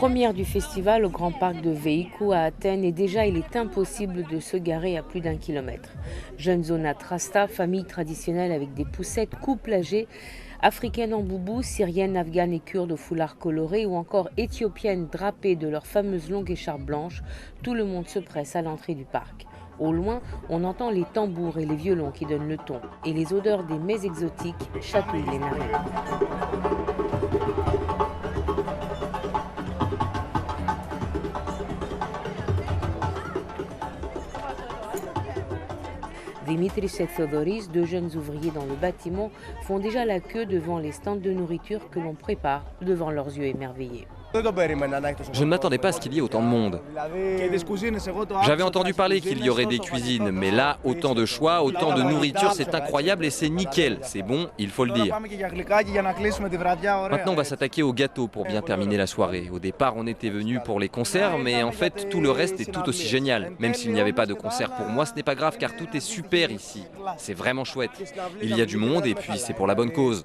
Première du festival au Grand Parc de Veiku à Athènes et déjà il est impossible de se garer à plus d'1 kilomètre. Jeunes zonas Trasta, famille traditionnelle avec des poussettes, couples âgés, africaines en boubou, syriennes, afghanes et kurdes au foulard coloré ou encore éthiopiennes drapées de leurs fameuses longues écharpes blanches, tout le monde se presse à l'entrée du parc. Au loin, on entend les tambours et les violons qui donnent le ton et les odeurs des mets exotiques chatouillent les narines. Dimitris et Theodoris, deux jeunes ouvriers dans le bâtiment, font déjà la queue devant les stands de nourriture que l'on prépare devant leurs yeux émerveillés. Je ne m'attendais pas à ce qu'il y ait autant de monde. J'avais entendu parler qu'il y aurait des cuisines, mais là, autant de choix, autant de nourriture, c'est incroyable et c'est nickel. C'est bon, il faut le dire. Maintenant, on va s'attaquer aux gâteaux pour bien terminer la soirée. Au départ, on était venu pour les concerts, mais en fait, tout le reste est tout aussi génial. Même s'il n'y avait pas de concert pour moi, ce n'est pas grave car tout est super ici. C'est vraiment chouette. Il y a du monde et puis c'est pour la bonne cause.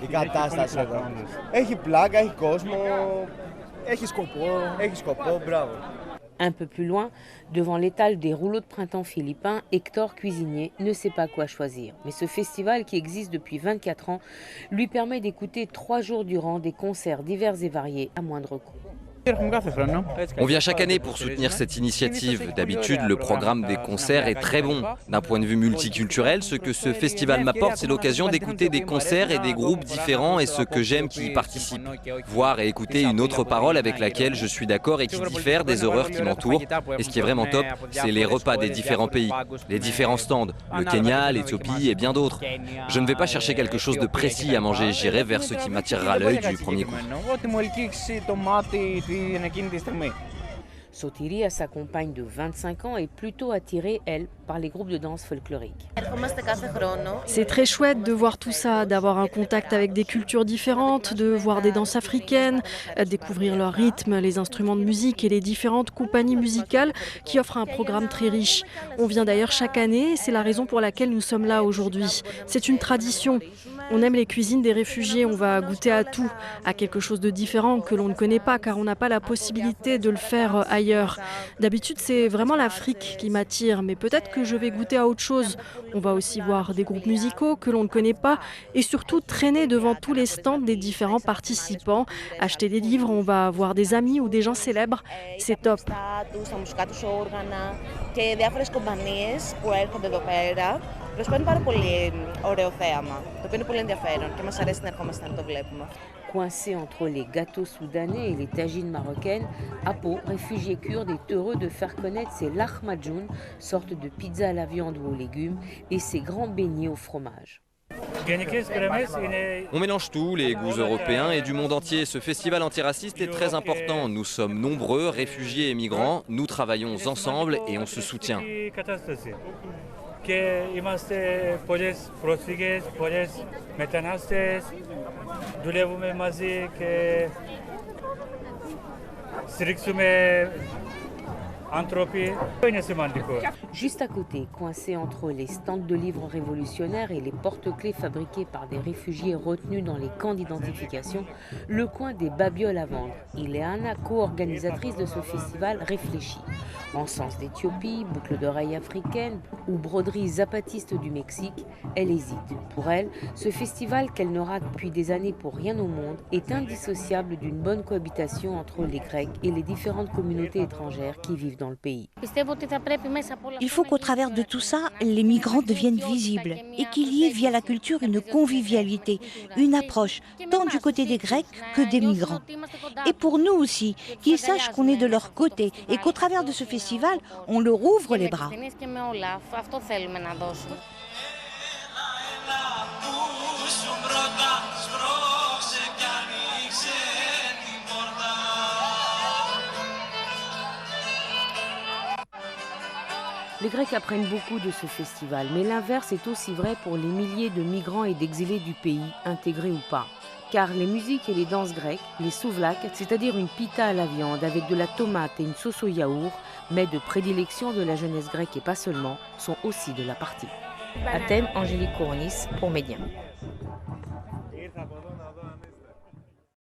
Η κατάσταση εδώ. Έχει πλάκα, έχει κόσμο, έχει σκοπό, bravo. Un peu plus loin, devant l'étal des rouleaux de printemps philippins, Hector, cuisinier, ne sait pas quoi choisir. Mais ce festival, qui existe depuis 24 ans, lui permet d'écouter 3 jours durant des concerts divers et variés à moindre coût. On vient chaque année pour soutenir cette initiative. D'habitude, le programme des concerts est très bon. D'un point de vue multiculturel, ce que ce festival m'apporte, c'est l'occasion d'écouter des concerts et des groupes différents et ce que j'aime qui y participent. Voir et écouter une autre parole avec laquelle je suis d'accord et qui diffère des horreurs qui m'entourent. Et ce qui est vraiment top, c'est les repas des différents pays, les différents stands, le Kenya, l'Éthiopie et bien d'autres. Je ne vais pas chercher quelque chose de précis à manger, j'irai vers ce qui m'attirera l'œil du premier coup. Sotiria, sa compagne de 25 ans, est plutôt attirée, elle, par les groupes de danse folklorique. C'est très chouette de voir tout ça, d'avoir un contact avec des cultures différentes, de voir des danses africaines, découvrir leur rythme, les instruments de musique et les différentes compagnies musicales qui offrent un programme très riche. On vient d'ailleurs chaque année et c'est la raison pour laquelle nous sommes là aujourd'hui. C'est une tradition. On aime les cuisines des réfugiés, on va goûter à tout, à quelque chose de différent que l'on ne connaît pas car on n'a pas la possibilité de le faire ailleurs. D'habitude, c'est vraiment l'Afrique qui m'attire, mais peut-être que je vais goûter à autre chose. On va aussi voir des groupes musicaux que l'on ne connaît pas et surtout traîner devant tous les stands des différents participants, acheter des livres, on va voir des amis ou des gens célèbres. C'est top. Προσφέρουν πάρα πολύ ωραίο θέαμα, το οποίο είναι πολύ ενδιαφέρον και μας αρέσει να ερχόμαστε να το βλέπουμε. Coincés entre les gâteaux soudanais et les tagines marocaines, Apo, réfugié kurde, est heureux de faire connaître ses lahmacun, sorte de pizza à la viande ou aux légumes, et ses grands beignets au fromage. On mélange tout, les goûts européens et du monde entier. Ce festival antiraciste est très important. Nous sommes nombreux, réfugiés et migrants. Nous travaillons ensemble et on se soutient. Και είμαστε πολλές πρόσφυγες, πολλές μετανάστες, δουλεύουμε μαζί και στηρίξουμε άνθρωποι. Είναι σημαντικό. Juste à côté, coincé entre les stands de livres révolutionnaires et les porte-clés fabriqués par des réfugiés retenus dans les camps d'identification, le coin des babioles à vendre. Ileana, co-organisatrice de ce festival, réfléchit. Encens d'Éthiopie, boucles d'oreilles africaines ou broderies zapatistes du Mexique, elle hésite. Pour elle, ce festival qu'elle ne rate depuis des années pour rien au monde est indissociable d'une bonne cohabitation entre les Grecs et les différentes communautés étrangères qui vivent dans le pays. Il faut qu'au travers de tout ça, les migrants deviennent visibles et qu'il y ait via la culture une convivialité, une approche, tant du côté des Grecs que des migrants. Et pour nous aussi, qu'ils sachent qu'on est de leur côté et qu'au travers de ce festival, on leur ouvre les bras. Les Grecs apprennent beaucoup de ce festival, mais l'inverse est aussi vrai pour les milliers de migrants et d'exilés du pays, intégrés ou pas. Car les musiques et les danses grecques, les souvlaks, c'est-à-dire une pita à la viande avec de la tomate et une sauce au yaourt, mets de prédilection de la jeunesse grecque et pas seulement, sont aussi de la partie. Athènes, Angélique Kourounis pour Média.